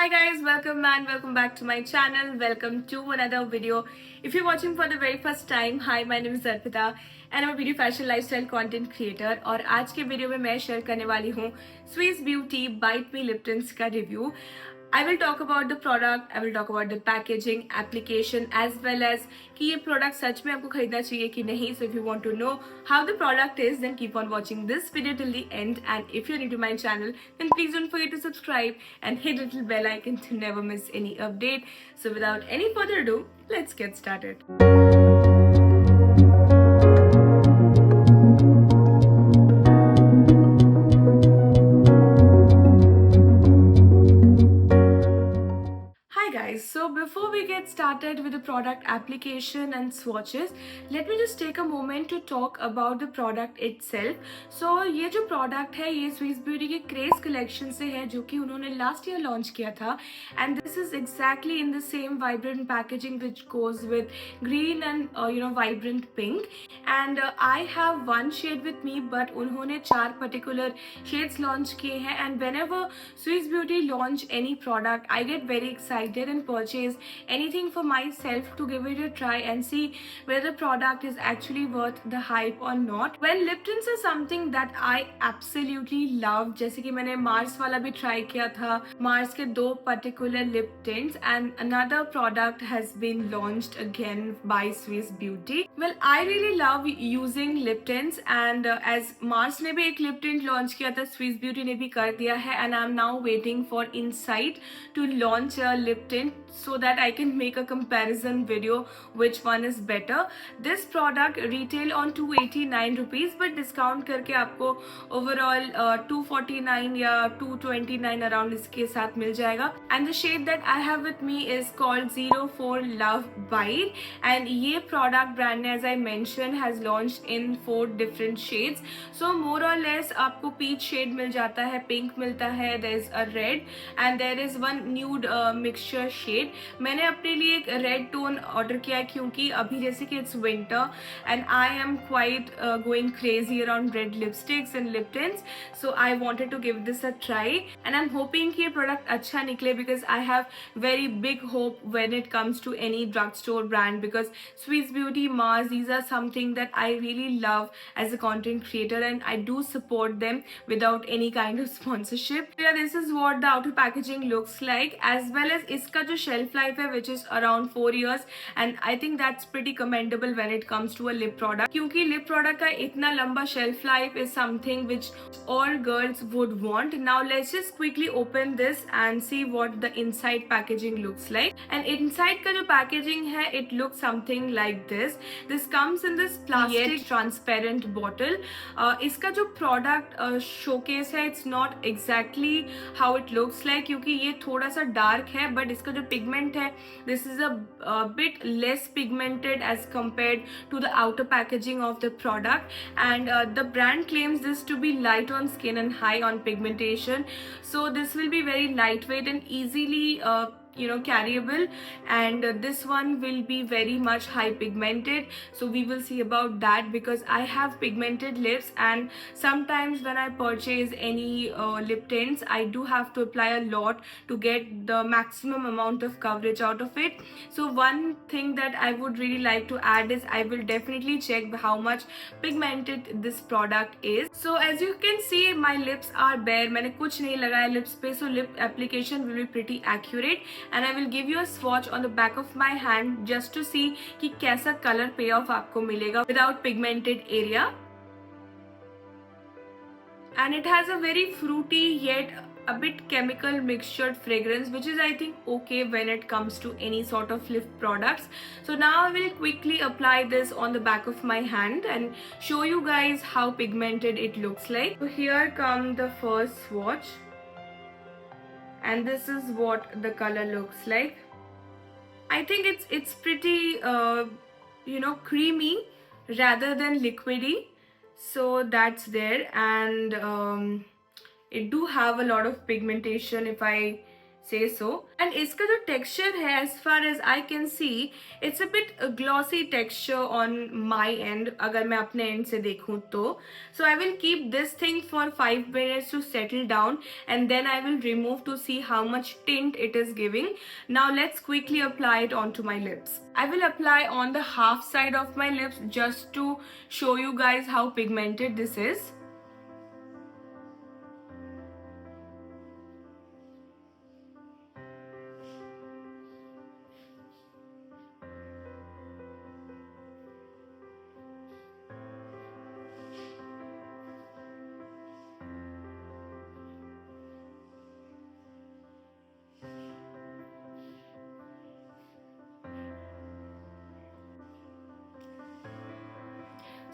Hi guys, welcome and welcome back to my channel. Welcome to another video. If you're watching for the very first time, hi, my name is Arpita and I'm a beauty fashion lifestyle content creator. और आज के video में मैं share करने वाली हूँ Swiss Beauty Bite Me Lip Tints का review. I will talk about the product, I will talk about the packaging, application as well as कि ये product सच में आपको खरीदना चाहिए कि नहीं. So if you want to know how the product is, then keep on watching this video till the end. And if you're new to my channel, then please don't forget to subscribe and hit the little bell icon to never miss any update. So without any further ado, let's get started. So before we get started with the product application and swatches, let me just take a moment to talk about the product itself. So ये जो product है ये Swiss Beauty के Craze collection से है जो कि उन्होंने last year launch किया था, and this is exactly in the same vibrant packaging which goes with green and vibrant pink. And I have one shade with me, but उन्होंने 4 particular shades launch किए हैं. And whenever Swiss Beauty launch any product, I get very excited and purchase anything for myself to give it a try and see whether the product is actually worth the hype or not. Well, lip tints is something that I absolutely love. जैसे कि मैंने Mars वाला भी try किया था, Mars के 2 particular lip tints, and another product has been launched again by Swiss Beauty. Well, I really love using lip tints, and as Mars ने भी एक lip tint launch किया था, Swiss Beauty ने भी कर दिया है, and I'm now waiting for Insight to launch a lip tint so that I can make a comparison video which one is better. This product retail on 289 rupees, but discount करके आपको overall 249 या 229 around इसके साथ मिल जाएगा. And the shade that I have with me is called 04 Love Bite, and ये product brand ने, as I mentioned, has launched in 4 different shades. So more or less आपको peach shade मिल जाता है, pink मिलता है, there is a red and there is one nude mixture shade. मैंने अपने लिए एक रेड टोन ऑर्डर किया है क्योंकि अभी जैसे कि it's winter and I am quite going crazy around red lipsticks and lip tints, so I wanted to give this a try and I am hoping कि ये प्रोडक्ट अच्छा निकले because I have very big hope when it comes to any drugstore brand because Swiss Beauty, Mars, these are something that I really love as a content creator and I do support them without any kind of sponsorship. Yeah, this is what the outer packaging looks like, as well as इसका जो shelf life है which is around 4 years, and I think that's pretty commendable when it comes to a lip product क्योंकि lip product का इतना लंबा shelf life is something which all girls would want. Now let's just quickly open this and see what the inside packaging looks like. And inside का जो packaging है it looks something like this. This comes in this plastic transparent bottle. इसका जो product showcase है it's not exactly how it looks like क्योंकि ये थोड़ा सा dark है, but इसका जो pigment है this is a bit less pigmented as compared to the outer packaging of the product, and the brand claims this to be light on skin and high on pigmentation, so this will be very lightweight and easily carryable, and this one will be very much high pigmented, so we will see about that because I have pigmented lips and sometimes when I purchase any lip tints I do have to apply a lot to get the maximum amount of coverage out of it. So one thing that I would really like to add is I will definitely check how much pigmented this product is. So as you can see my lips are bare, मैंने कुछ नहीं लगाया lips पे, so lip application will be pretty accurate. And I will give you a swatch on the back of my hand just to see कि कैसा color payoff आपको मिलेगा without pigmented area. And it has a very fruity yet a bit chemical mixtured fragrance which is I think okay when it comes to any sort of lip products. So now I will quickly apply this on the back of my hand and show you guys how pigmented it looks like. So here comes the first swatch. And this is what the color looks like. I think it's pretty creamy rather than liquidy, so that's there, and it do have a lot of pigmentation if I say so. And इसका जो texture है, as far as I can see, it's a bit glossy texture on my end, अगर मैं अपने end से देखूँ तो. So I will keep this thing for 5 minutes to settle down, and then I will remove to see how much tint it is giving. Now let's quickly apply it onto my lips. I will apply on the half side of my lips just to show you guys how pigmented this is.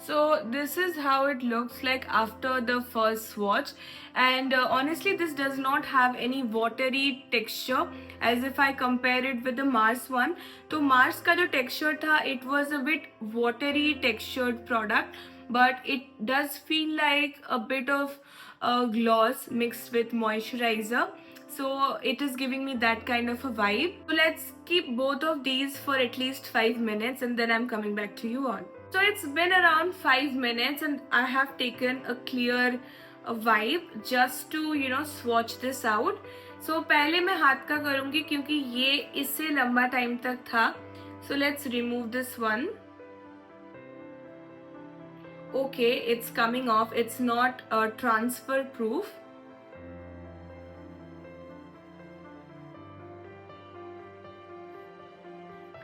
So this is how it looks like after the first swatch, and honestly this does not have any watery texture as if I compare it with the Mars one. तो Mars का जो texture था, it was a bit watery textured product, but it does feel like a bit of gloss mixed with moisturizer. So it is giving me that kind of a vibe. So let's keep both of these for at least 5 minutes, and then I'm coming back to you on. So it's been around 5 minutes and I have taken a clear vibe just to swatch this out. So पहले मैं हाथ का करूँगी क्योंकि ये इससे लंबा time तक था. So let's remove this one. Okay, it's coming off. It's not transfer proof.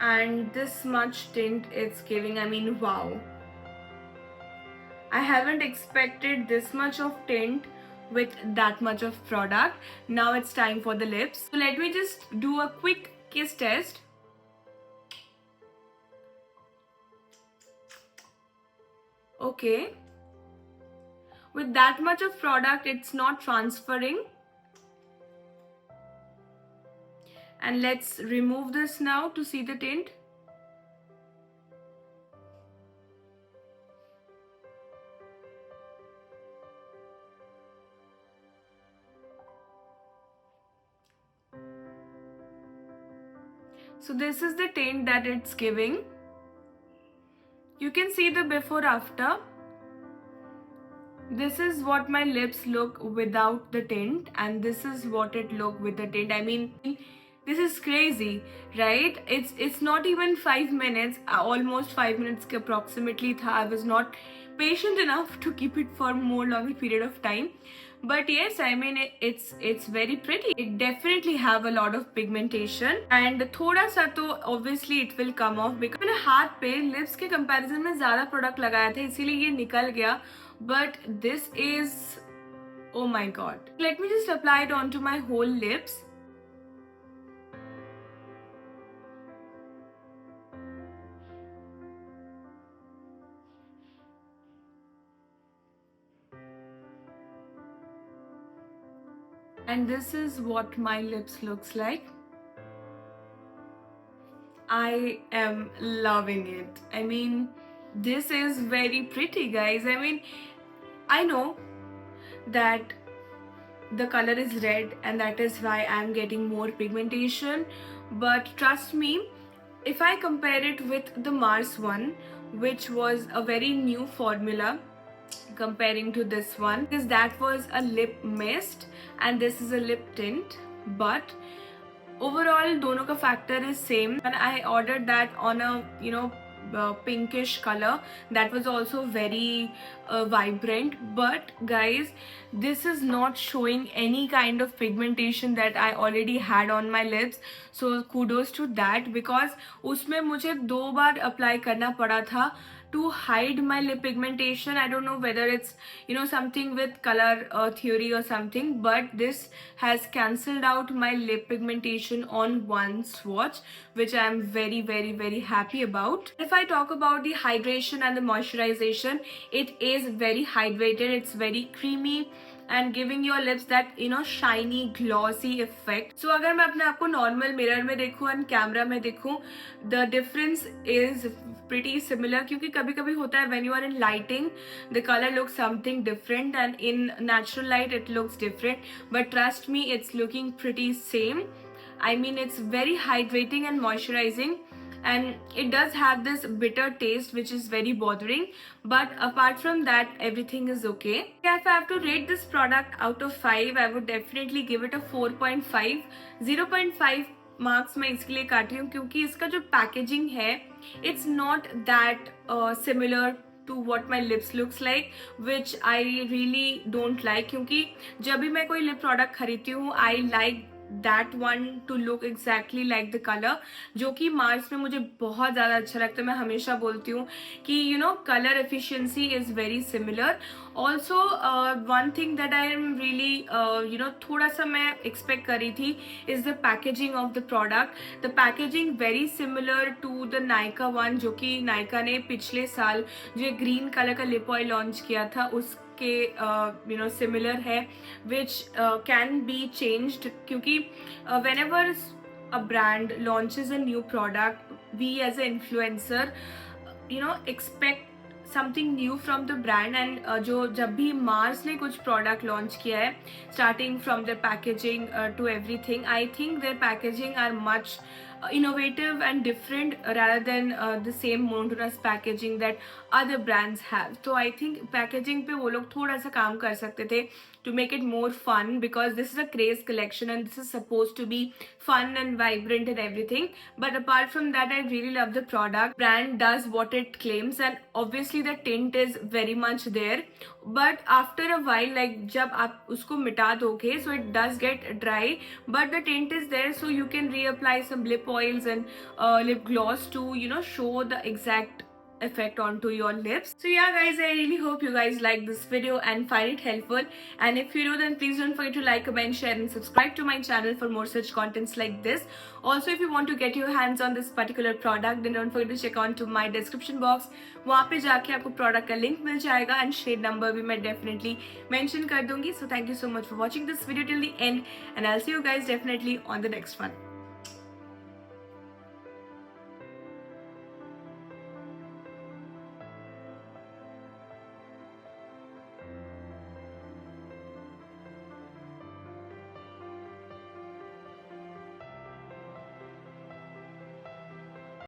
And this much tint it's giving, I mean, wow. I haven't expected this much of tint with that much of product. Now it's time for the lips. So let me just do a quick kiss test. Okay. With that much of product, it's not transferring. And let's remove this now to see the tint. So this is the tint that it's giving. You can see the before after. This is what my lips look without the tint, and this is what it look with the tint. I mean, this is crazy, right? It's not even 5 minutes, almost 5 minutes approximately tha. I was not patient enough to keep it for more longer period of time. But yes, I mean it's very pretty. It definitely have a lot of pigmentation, and थोड़ा सा तो obviously it will come off because मैंने हाथ पे lips के comparison में ज़्यादा product लगाया था, इसीलिए ये निकल गया. But this is, oh my god. Let me just apply it onto my whole lips. And this is what my lips looks like. I am loving it. I mean, this is very pretty, guys. I mean, I know that the color is red and that is why I'm getting more pigmentation, but trust me, if I compare it with the Mars one, which was a very new formula comparing to this one, because that was a lip mist and this is a lip tint, but overall dono ka factor is same. And I ordered that on a pinkish color that was also very vibrant, but guys, this is not showing any kind of pigmentation that I already had on my lips. So kudos to that, because उसमें मुझे 2 बार apply करना पड़ा था to hide my lip pigmentation. I don't know whether it's something with color theory or something, but this has cancelled out my lip pigmentation on one swatch, which I'm very very very happy about. If I talk about the hydration and the moisturization, it is very hydrated. It's very creamy and giving your lips that shiny glossy effect. So अगर मैं अपने आप को normal mirror में देखूँ and camera में देखूँ, the difference is pretty similar, क्योंकि कभी कभी होता है when you are in lighting the color looks something different and in natural light it looks different, but trust me, it's looking pretty same. I mean, it's very hydrating and moisturizing, and it does have this bitter taste which is very bothering, but apart from that everything is okay. If I have to rate this product out of 5, I would definitely give it a 4.5. 0.5 marks मैं इसके लिए काट रही हूँ क्योंकि इसका जो packaging है it's not that similar to what my lips looks like, which I really don't like, क्योंकि जब भी मैं कोई लिप प्रोडक्ट खरीदती हूँ I like that one to look exactly like the colour, जो कि मार्स में मुझे बहुत ज़्यादा अच्छा लगता है. मैं हमेशा बोलती हूँ कि colour efficiency is very similar. Also one thing that I am really थोड़ा सा मैं एक्सपेक्ट करी थी is the packaging of the product. The packaging very similar to the Nykaa one, जो कि नायका ने पिछले साल जो ग्रीन कलर का लिप ऑयल लॉन्च किया था के सिमिलर है, विच कैन बी चेंज्ड, क्योंकि whenever a brand launches a new product, we as an influencer expect something new from the brand. And जो जब भी मार्स ने कुछ प्रोडक्ट लॉन्च किया है, starting from the packaging to everything, I think their packaging are much innovative and different rather than the same monotonous packaging that other brands have. So I think packaging पे वो लोग थोड़ा सा काम कर सकते थे to make it more fun, because this is a craze collection and this is supposed to be fun and vibrant and everything. But apart from that, I really love the product. Brand does what it claims and obviously the tint is very much there. But after a while, like जब आप उसको मिटा दोगे, so it does get dry, but the tint is there, so you can reapply some lip oils and lip gloss to show the exact effect onto your lips. So yeah guys, I really hope you guys like this video and find it helpful, and if you do, then please don't forget to like, comment, share and subscribe to my channel for more such contents like this. Also, if you want to get your hands on this particular product, then don't forget to check on to my description box. वहाँ पे जाके आपको product का link मिल जाएगा and shade number भी मैं definitely mention कर दूंगी. So thank you so much for watching this video till the end, and I'll see you guys definitely on the next one.